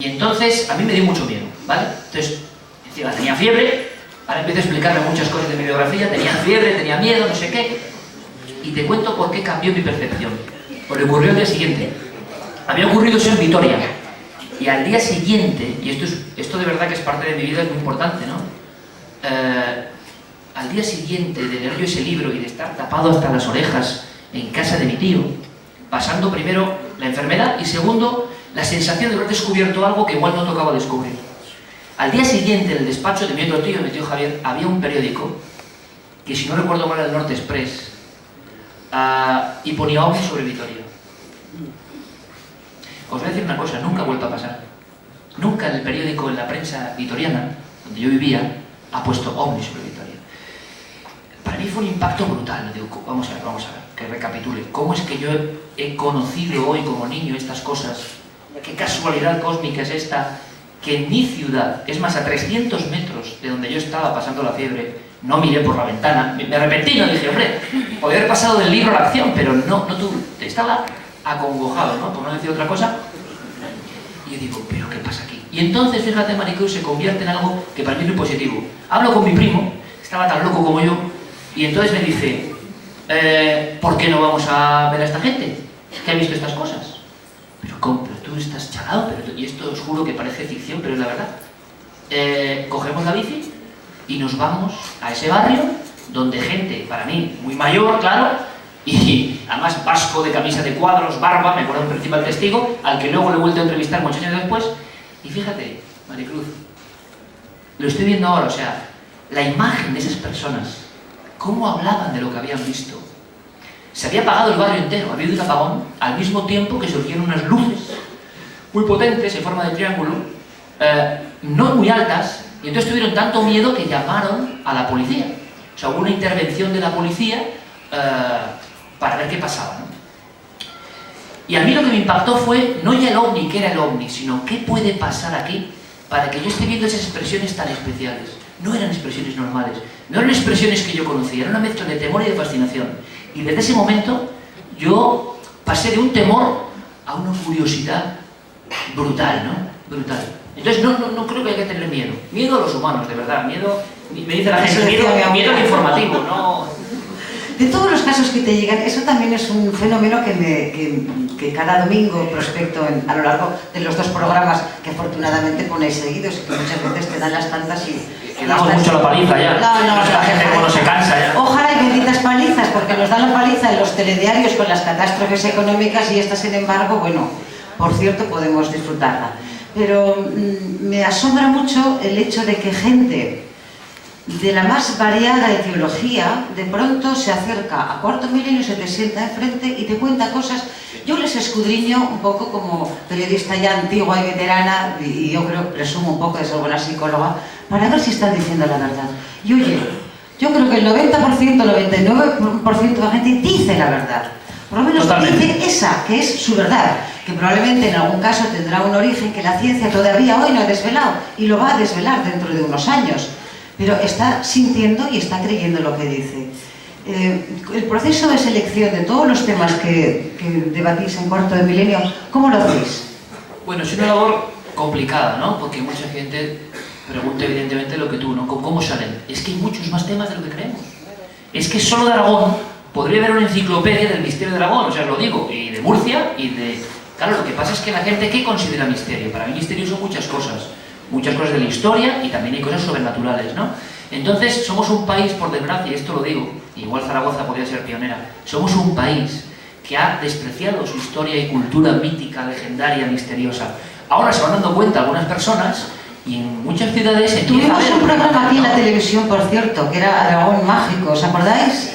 Y entonces a mí me dio mucho miedo, ¿vale? Entonces, encima tenía fiebre, ahora empiezo a explicarme muchas cosas de mi biografía, tenía fiebre, tenía miedo, no sé qué, y te cuento por qué cambió mi percepción. Porque ocurrió el día siguiente. Había ocurrido eso en Vitoria, y al día siguiente, y esto de verdad que es parte de mi vida, es muy importante, ¿no? Al día siguiente de leer yo ese libro y de estar tapado hasta las orejas en casa de mi tío, pasando primero la enfermedad y segundo, la sensación de haber descubierto algo que igual no tocaba descubrir. Al día siguiente, en el despacho de mi otro tío, mi tío Javier, había un periódico que, si no recuerdo mal, era el Norte Express, y ponía OVNI sobre Vitoria. Os voy a decir una cosa, nunca ha vuelto a pasar. Nunca en el periódico, en la prensa vitoriana, donde yo vivía, ha puesto OVNI sobre Vitoria. Para mí fue un impacto brutal. Digo, vamos a ver, que recapitule. ¿Cómo es que yo he conocido hoy como niño estas cosas? ¿Qué casualidad cósmica es esta? Que en mi ciudad, es más, a 300 metros de donde yo estaba pasando la fiebre, no miré por la ventana, me arrepentí, no dije, hombre, podría haber pasado del libro a la acción, pero no tuve, estaba acongojado, ¿no? Por no decir otra cosa. Y yo digo, ¿pero qué pasa aquí? Y entonces, fíjate, Maricruz, se convierte en algo que para mí es muy positivo. Hablo con mi primo, estaba tan loco como yo, y entonces me dice, ¿por qué no vamos a ver a esta gente que ha visto estas cosas? Pero tú estás chalado, y esto os juro que parece ficción, pero es la verdad. Cogemos la bici y nos vamos a ese barrio donde gente, para mí, muy mayor, claro, y además vasco de camisa de cuadros, barba, me acuerdo del principal testigo, al que luego le he vuelto a entrevistar muchos años después, y fíjate, Maricruz, lo estoy viendo ahora, o sea, la imagen de esas personas, cómo hablaban de lo que habían visto. Se había apagado el barrio entero, había habido un apagón, al mismo tiempo que surgieron unas luces muy potentes, en forma de triángulo, no muy altas, y entonces tuvieron tanto miedo que llamaron a la policía. O sea, hubo una intervención de la policía para ver qué pasaba, ¿no? Y a mí lo que me impactó fue, no ya el OVNI, que era el OVNI, sino qué puede pasar aquí para que yo esté viendo esas expresiones tan especiales. No eran expresiones normales, no eran expresiones que yo conocía, era una mezcla de temor y de fascinación. Y desde ese momento yo pasé de un temor a una curiosidad brutal, ¿no? Brutal. Entonces no creo que haya que tener miedo. Miedo a los humanos, de verdad. Miedo, me dice la gente, miedo al informativo, no... De todos los casos que te llegan, eso también es un fenómeno que cada domingo prospecto a lo largo de los dos programas que afortunadamente ponéis seguidos y que muchas veces te dan las tantas y... Que damos mucho la paliza ya. No, la gente como no se cansa ya. Ojalá y benditas palizas, porque nos dan la paliza en los telediarios con las catástrofes económicas y esta, sin embargo, bueno, por cierto, podemos disfrutarla. Pero me asombra mucho el hecho de que gente de la más variada ideología de pronto se acerca a Cuarto Milenio, se te sienta enfrente y te cuenta cosas. Yo les escudriño un poco como periodista ya antigua y veterana, y yo creo, presumo un poco de ser buena psicóloga, para ver si están diciendo la verdad. Y oye, yo creo que el 90%, el 99% de la gente dice la verdad. Por lo menos Totalmente. dice esa, que es su verdad, que probablemente en algún caso tendrá un origen que la ciencia todavía hoy no ha desvelado, y lo va a desvelar dentro de unos años. Pero está sintiendo y está creyendo lo que dice. El proceso de selección de todos los temas que debatís en Cuarto de Milenio, ¿cómo lo hacéis? Bueno, es una labor complicada, ¿no? Porque mucha gente pregunta evidentemente lo que tú, ¿no? ¿Cómo salen? Es que hay muchos más temas de lo que creemos. Es que solo de Aragón podría haber una enciclopedia del misterio de Aragón, o sea, lo digo, y de Murcia, y de... Claro, lo que pasa es que la gente, ¿qué considera misterio? Para mí misterio son muchas cosas de la historia y también hay cosas sobrenaturales, ¿no? Entonces, somos un país, por desgracia, y esto lo digo, igual Zaragoza podría ser pionera, somos un país que ha despreciado su historia y cultura mítica, legendaria, misteriosa. Ahora se van dando cuenta algunas personas y en muchas ciudades... Tuvimos un programa aquí en la televisión, por cierto, que era Aragón Mágico, ¿os acordáis?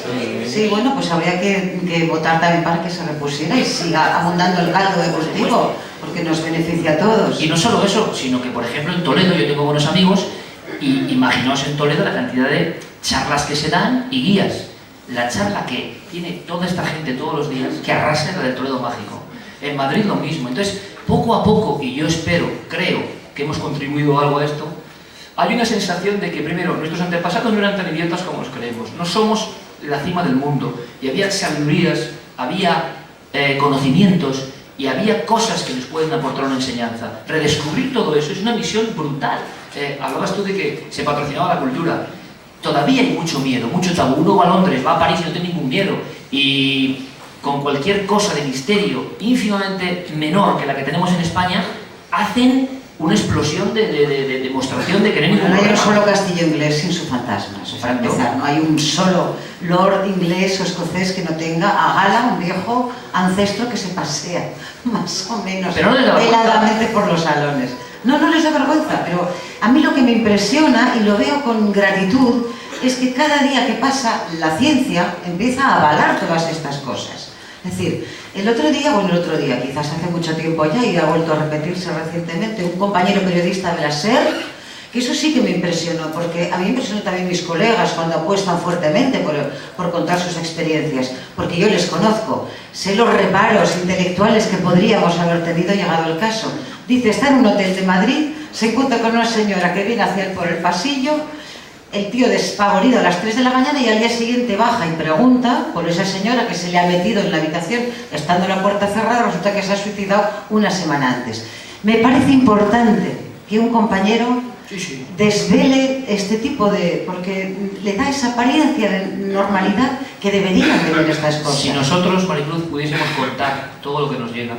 Sí, bueno, pues habría que votar también para que se repusiera y siga abundando el caldo de cultivo, porque nos beneficia a todos. Y no solo eso, sino que, por ejemplo, en Toledo yo tengo buenos amigos y imaginaos en Toledo la cantidad de charlas que se dan y guías. La charla que tiene toda esta gente todos los días, que arrastra la del Toledo Mágico. En Madrid lo mismo. Entonces, poco a poco, y yo creo que hemos contribuido algo a esto, hay una sensación de que, primero, nuestros antepasados no eran tan idiotas como nos creemos. No somos la cima del mundo. Y había sabidurías, había conocimientos, y había cosas que nos pueden aportar una enseñanza. Redescubrir todo eso es una misión brutal. Hablabas tú de que se patrocinaba la cultura. Todavía hay mucho miedo, mucho tabú. Uno va a Londres, va a París y no tiene ningún miedo. Y con cualquier cosa de misterio ínfimamente menor que la que tenemos en España, hacen una explosión de demostración de que no hay ningún problema. No hay un solo castillo inglés sin su fantasma, eso para empezar. No hay un solo lord inglés o escocés que no tenga a gala un viejo ancestro que se pasea, más o menos, veladamente por los salones. No les da vergüenza, pero a mí lo que me impresiona, y lo veo con gratitud, es que cada día que pasa la ciencia empieza a avalar todas estas cosas. Es decir, el otro día, quizás hace mucho tiempo ya, y ha vuelto a repetirse recientemente, un compañero periodista de la SER, que eso sí que me impresionó, porque a mí me impresionó también mis colegas cuando apuestan fuertemente por contar sus experiencias, porque yo les conozco, sé los reparos intelectuales que podríamos haber tenido llegado el caso. Dice, está en un hotel de Madrid, se encuentra con una señora que viene hacia él por el pasillo, el tío despavorido a las 3 de la mañana, y al día siguiente baja y pregunta por esa señora que se le ha metido en la habitación estando la puerta cerrada, resulta que se ha suicidado una semana antes. Me parece importante que un compañero desvele este tipo de... porque le da esa apariencia de normalidad que deberían tener estas cosas. Si nosotros, Maricruz, pudiésemos contar todo lo que nos llega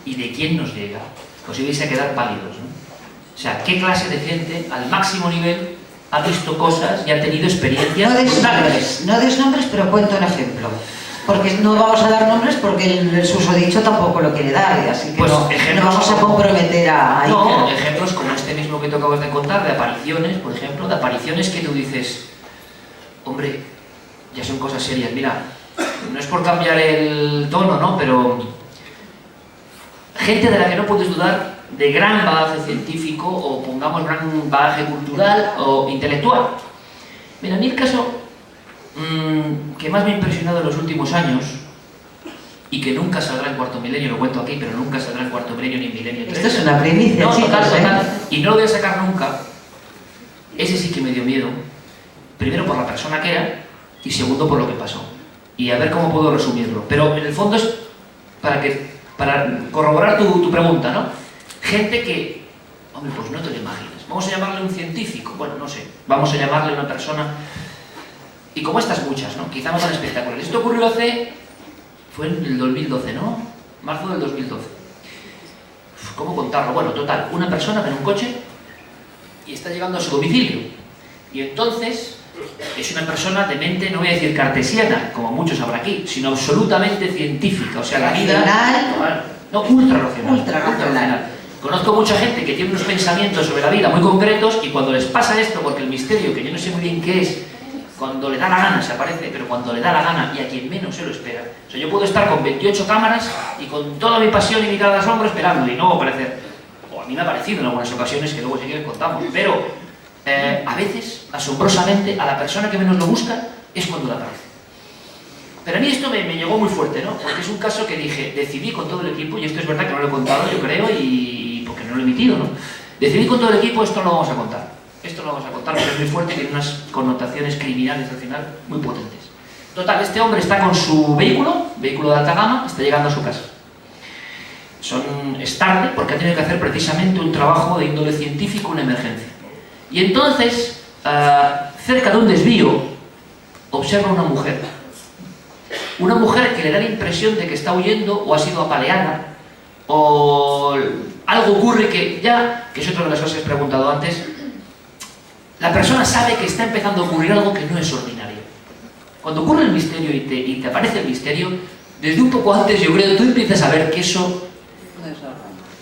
y de quién nos llega, os ibais a quedar pálidos, ¿no? O sea, ¿qué clase de gente al máximo nivel ha visto cosas y ha tenido experiencias? No des nombres, pero cuento un ejemplo. Porque no vamos a dar nombres porque el susodicho tampoco lo quiere dar, así que pues no vamos a comprometer a... No, ejemplos como este mismo que te acabas de contar, de apariciones, por ejemplo, de apariciones que tú dices, hombre, ya son cosas serias. Mira, no es por cambiar el tono, ¿no? Pero gente de la que no puedes dudar, de gran bagaje científico o pongamos gran bagaje cultural o intelectual. Mira, a mí el caso que más me ha impresionado en los últimos años y que nunca saldrá en Cuarto Milenio, lo cuento aquí, pero nunca saldrá en Cuarto Milenio ni en Milenio 3. Esto es una primicia, no, chicos, total. Y no lo voy a sacar nunca. Ese sí que me dio miedo. Primero por la persona que era y segundo por lo que pasó. Y a ver cómo puedo resumirlo. Pero en el fondo es para corroborar tu pregunta, ¿no? Gente que, hombre, pues no te lo imaginas. Vamos a llamarle un científico, bueno, no sé. Vamos a llamarle una persona... Y como estas muchas, ¿no? Quizá no tan espectaculares. Esto ocurrió fue en el 2012, ¿no? Marzo del 2012. ¿Cómo contarlo? Bueno, total, una persona en un coche y está llegando a su domicilio. Y entonces es una persona de mente, no voy a decir cartesiana, como muchos habrá aquí, sino absolutamente científica. O sea, la vida... No, ultra racional. Conozco mucha gente que tiene unos pensamientos sobre la vida muy concretos y cuando les pasa esto, porque el misterio, que yo no sé muy bien qué es, cuando le da la gana se aparece, pero cuando le da la gana y a quien menos se lo espera. O sea, yo puedo estar con 28 cámaras y con toda mi pasión y mi cara de asombro esperando y no aparecer. O a mí me ha parecido en algunas ocasiones que luego sí que contamos. Pero a veces, asombrosamente, a la persona que menos lo busca es cuando le aparece. Pero a mí esto me llegó muy fuerte, ¿no? Porque es un caso que dije, decidí con todo el equipo, y esto es verdad que no lo he contado, yo creo, y porque no lo he emitido, ¿no? Decidí con todo el equipo, esto lo vamos a contar. Esto lo vamos a contar porque es muy fuerte y tiene unas connotaciones criminales al final muy potentes. Total, este hombre está con su vehículo de alta gama, está llegando a su casa. Es tarde porque ha tenido que hacer precisamente un trabajo de índole científico, una emergencia. Y entonces, cerca de un desvío, observa una mujer. Una mujer que le da la impresión de que está huyendo o ha sido apaleada o algo ocurre que es otra de las cosas que he preguntado antes. La persona sabe que está empezando a ocurrir algo que no es ordinario. Cuando ocurre el misterio y te aparece el misterio, desde un poco antes, yo creo, tú empiezas a ver que eso...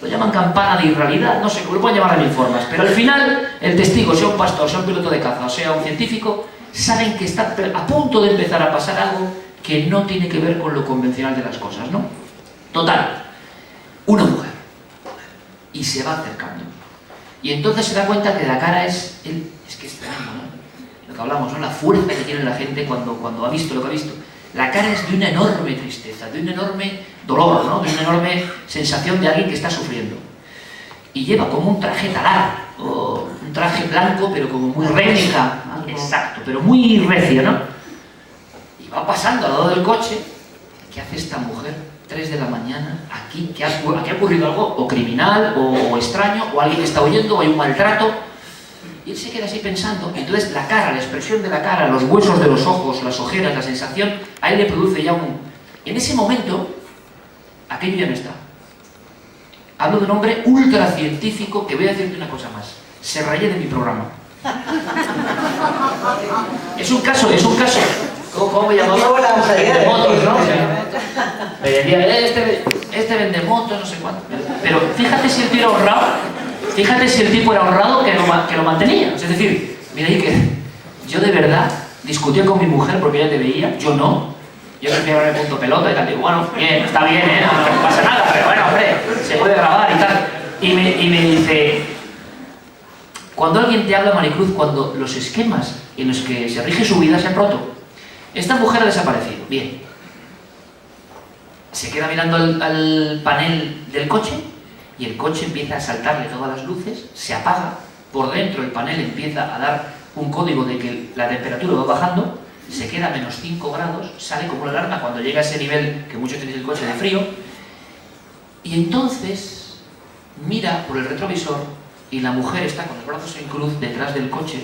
Lo llaman campana de irrealidad, no sé, lo pueden llamar de mil formas, pero al final, el testigo, sea un pastor, sea un piloto de caza, o sea un científico, saben que está a punto de empezar a pasar algo que no tiene que ver con lo convencional de las cosas, ¿no? Total, una mujer. Y se va acercando. Y entonces se da cuenta que la cara es que es tremendo, ¿no? Lo que hablamos, ¿no? La fuerza que tiene la gente cuando ha visto lo que ha visto. La cara es de una enorme tristeza, de un enorme dolor, ¿no? De una enorme sensación de alguien que está sufriendo. Y lleva como un traje talar, o un traje blanco, pero como muy réplica. Exacto, pero muy recio, ¿no? Y va pasando al lado del coche. ¿Qué hace esta mujer? 3 de la mañana, aquí ha ocurrido algo o criminal, o extraño, o alguien está huyendo, o hay un maltrato. Y él se queda así pensando, y entonces la cara, la expresión de la cara, los huesos de los ojos, las ojeras, la sensación, a él le produce ya un... En ese momento, aquello ya no está. Hablo de un hombre ultracientífico que voy a decirte una cosa más. Se raya de mi programa. Es un caso. ¿Cómo me llamaba? Vendemotos, ¿no? Me decía, este vendemotos, no sé cuánto. Pero fíjate si el tío era honrado. Fíjate si el tipo era honrado que lo mantenía. Es decir, mira ahí que yo de verdad discutía con mi mujer porque ella te veía, yo no. Yo prefiero ver punto pelota y tal. Digo, bueno, bien, está bien, no pasa nada, pero bueno, hombre, se puede grabar y tal. Y me dice, cuando alguien te habla, Maricruz, cuando los esquemas en los que se rige su vida se han roto, esta mujer ha desaparecido. Bien. Se queda mirando al panel del coche y el coche empieza a saltarle todas las luces, se apaga, por dentro el panel empieza a dar un código de que la temperatura va bajando, se queda a menos 5 grados, sale como una alarma cuando llega a ese nivel que muchos tenéis el coche de frío, y entonces mira por el retrovisor y la mujer está con los brazos en cruz detrás del coche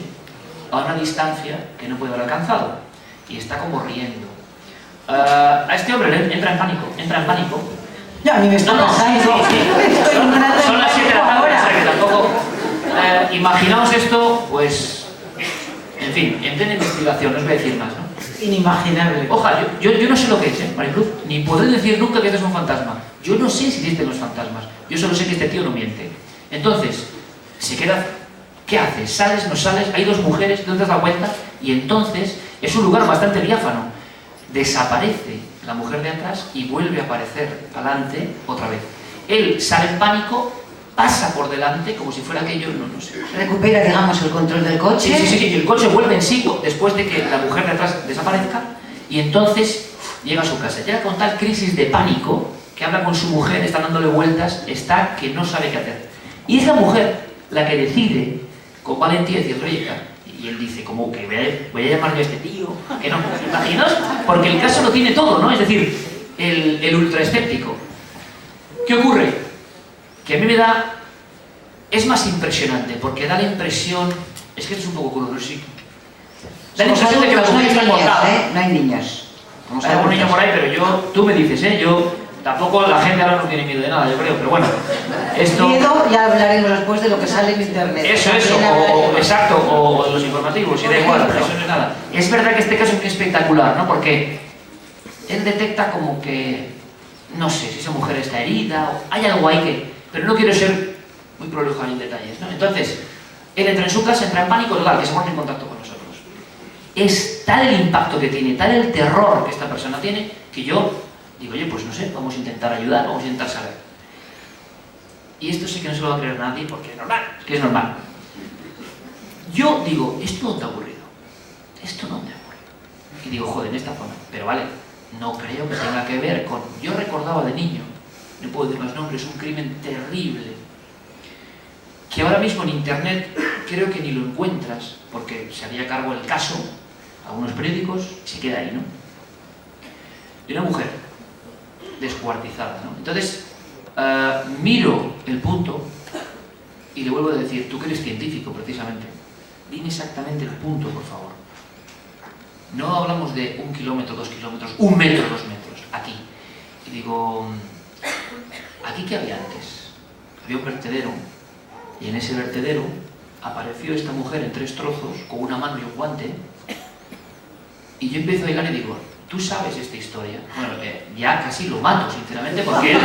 a una distancia que no puede haber alcanzado y está como riendo. A este hombre entra en pánico. Ya, a mí me está pasando. Sí. Son las 7 de la tarde, o sea que tampoco... imaginaos esto, pues... En fin, entré en investigación, no os voy a decir más, ¿no? Inimaginable. Ojalá, yo no sé lo que es, Maricruz, ni podré decir nunca que este es un fantasma. Yo no sé si existen los fantasmas, yo solo sé que este tío no miente. Entonces, se queda... ¿Qué haces? ¿Sales, no sales? Hay dos mujeres, no te has dado cuenta, y entonces es un lugar bastante diáfano. Desaparece la mujer de atrás y vuelve a aparecer adelante otra vez. Él sale en pánico, pasa por delante como si fuera aquello, no sé. Recupera, digamos, el control del coche. Sí, y el coche vuelve en sí después de que la mujer de atrás desaparezca y entonces llega a su casa. Llega con tal crisis de pánico que habla con su mujer, está dándole vueltas, está que no sabe qué hacer. Y es la mujer la que decide, con valentía, decir, oye, y él dice, como que voy a llamarle a este tío, que no, ¿imaginas? Porque el caso lo tiene todo, ¿no? Es decir, el ultraescéptico. ¿Qué ocurre? Que a mí me da... Es más impresionante, porque da la impresión... Es que esto es un poco crudo, sí. Da la impresión de que la mujer está cortada. No hay niños. Hay algún niño por ahí, pero tú me dices, yo... Tampoco la gente ahora no tiene miedo de nada, yo creo, pero bueno. Esto... Miedo, ya hablaremos después de lo que sale en internet. Eso, exacto, o los informativos, y da igual, pero eso no es nada. Es verdad que este caso es muy espectacular, ¿no? Porque él detecta como que, no sé, si esa mujer está herida, o hay algo ahí que... Pero no quiero ser muy prolijo en detalles, ¿no? Entonces, él entra en su casa, entra en pánico, total, que se pone en contacto con nosotros. Es tal el impacto que tiene, tal el terror que esta persona tiene, que yo digo, oye, pues no sé, vamos a intentar ayudar, vamos a intentar saber. Y esto sí que no se lo va a creer nadie porque es normal, que es normal. Yo digo, ¿esto dónde ha ocurrido? ¿Esto dónde ha ocurrido? Y digo, joder, en esta zona. Pero vale, no creo que tenga que ver con... Yo recordaba de niño, no puedo decir los nombres, un crimen terrible, que ahora mismo en internet creo que ni lo encuentras, porque se haría cargo el caso a algunos periódicos y se queda ahí, ¿no? De una mujer descuartizada, ¿no? Entonces, miro el punto y le vuelvo a decir, tú que eres científico precisamente, dime exactamente el punto, por favor. No hablamos de 1 kilómetro, 2 kilómetros, 1 metro, 2 metros, aquí. Y digo, ¿aquí qué había antes? Había un vertedero y en ese vertedero apareció esta mujer en 3 trozos con una mano y un guante y yo empiezo a hilar y digo, ¿tú sabes esta historia? Bueno, ya casi lo mato, sinceramente, porque él,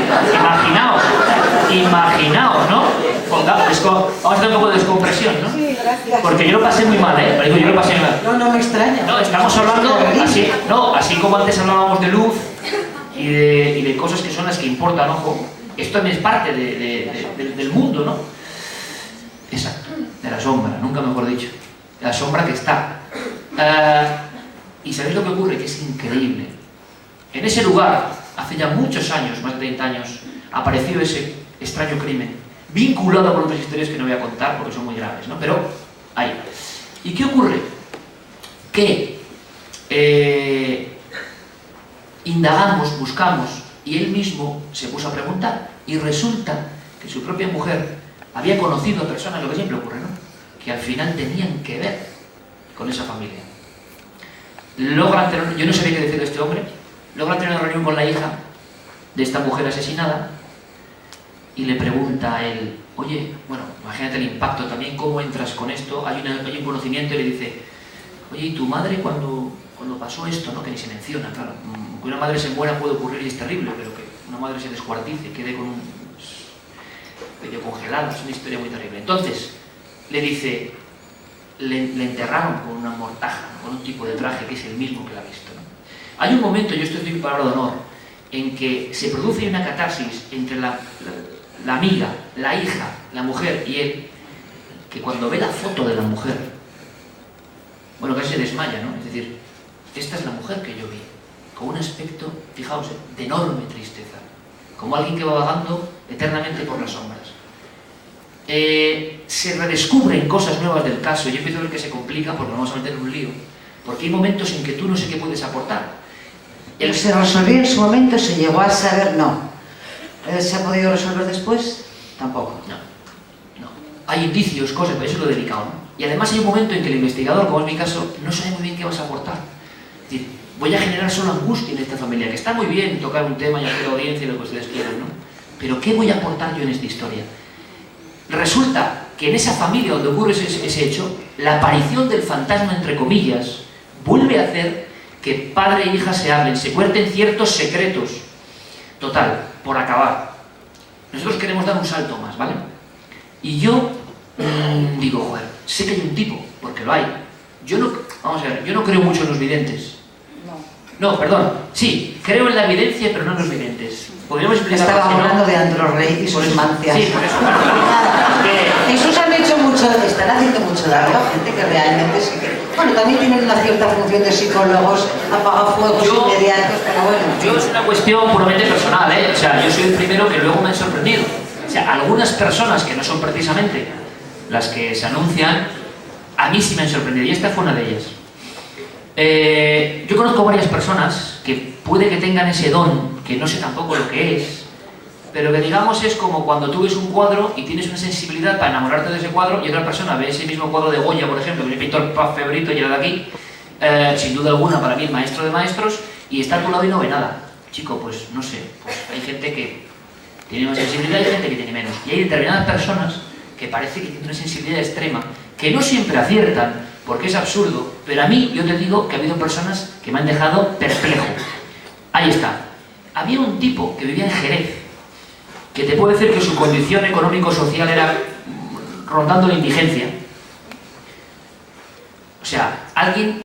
imaginaos, ¿no? Vamos a hacer un poco de descompresión, ¿no? Sí, gracias. Porque yo lo pasé muy mal, ¿eh? Yo lo pasé muy mal. No me extraña. No, estamos hablando así como antes hablábamos de luz y de cosas que son las que importan, ojo. Esto también es parte del mundo, ¿no? Exacto, de la sombra, nunca mejor dicho. De la sombra que está. ¿Y sabéis lo que ocurre? Que es increíble. En ese lugar, hace ya muchos años, más de 30 años, apareció ese extraño crimen, vinculado con otras historias que no voy a contar porque son muy graves, ¿no? Pero ahí. ¿Y qué ocurre? Que indagamos, buscamos, Y él mismo se puso a preguntar, y resulta que su propia mujer había conocido a personas, lo que siempre ocurre, ¿no?, que al final tenían que ver con esa familia. Logran tener, yo no sabía qué decir de este hombre, logran tener una reunión con la hija de esta mujer asesinada y le pregunta a él, oye, bueno, imagínate el impacto también, ¿cómo entras con esto? Hay un conocimiento y le dice, oye, ¿y tu madre cuando pasó esto, ¿no?, que ni se menciona, claro, que una madre se muera puede ocurrir y es terrible, pero que una madre se descuartice, quede con un medio congelado, es una historia muy terrible. Entonces, le dice, le enterraron con una mortaja, ¿no?, con un tipo de traje que es el mismo que la ha visto, ¿no? Hay un momento, yo estoy en palabra de honor, en que se produce una catarsis entre la amiga, la hija, la mujer y él, que cuando ve la foto de la mujer, bueno, casi se desmaya, ¿no? Es decir, esta es la mujer que yo vi, con un aspecto, fijaos, de enorme tristeza, como alguien que va vagando eternamente por las sombras. Se redescubren cosas nuevas del caso, y yo empiezo a ver que se complica porque nos vamos a meter en un lío, porque hay momentos en que tú no sé qué puedes aportar. ¿Se resolvió en su momento? ¿Se llegó a saber? No. ¿Se ha podido resolver después? Tampoco. No. Hay indicios, cosas, pero eso es lo delicado, ¿no? Y además hay un momento en que el investigador, como es mi caso, no sabe muy bien qué vas a aportar. Es decir, voy a generar solo angustia en esta familia, que está muy bien tocar un tema y hacer audiencia y lo que ustedes quieran, ¿no? Pero ¿qué voy a aportar yo en esta historia? Resulta que en esa familia donde ocurre ese hecho, la aparición del fantasma, entre comillas, vuelve a hacer que padre e hija se hablen, se cuenten ciertos secretos. Total, por acabar, nosotros queremos dar un salto más, ¿vale? Y yo digo, joder, sé que hay un tipo, porque lo hay. Vamos a ver, yo no creo mucho en los videntes. No, perdón, sí, creo en la evidencia, pero no en los videntes. Podríamos explicar. Estaba hablando de Andró Rey y sus mancias. Sí, por eso. Esos han hecho mucho, están haciendo mucho daño a gente que realmente sí que... Bueno, también tienen una cierta función de psicólogos, apagafuegos inmediatos, pero bueno. Yo es una cuestión puramente personal, ¿eh? O sea, yo soy el primero que luego me han sorprendido. O sea, algunas personas que no son precisamente las que se anuncian, a mí sí me han sorprendido, y esta fue una de ellas. Yo conozco varias personas que puede que tengan ese don, que no sé tampoco lo que es, pero que digamos es como cuando tú ves un cuadro y tienes una sensibilidad para enamorarte de ese cuadro y otra persona ve ese mismo cuadro de Goya, por ejemplo, que es un pintor febrito y era de aquí, sin duda alguna para mí el maestro de maestros, y está a tu lado y no ve nada. Chico, pues no sé, pues hay gente que tiene más sensibilidad y hay gente que tiene menos. Y hay determinadas personas que parece que tienen una sensibilidad extrema, que no siempre aciertan, porque es absurdo, pero a mí yo te digo que ha habido personas que me han dejado perplejo. Ahí está. Había un tipo que vivía en Jerez, que te puedo decir que su condición económico-social era rondando la indigencia. O sea, alguien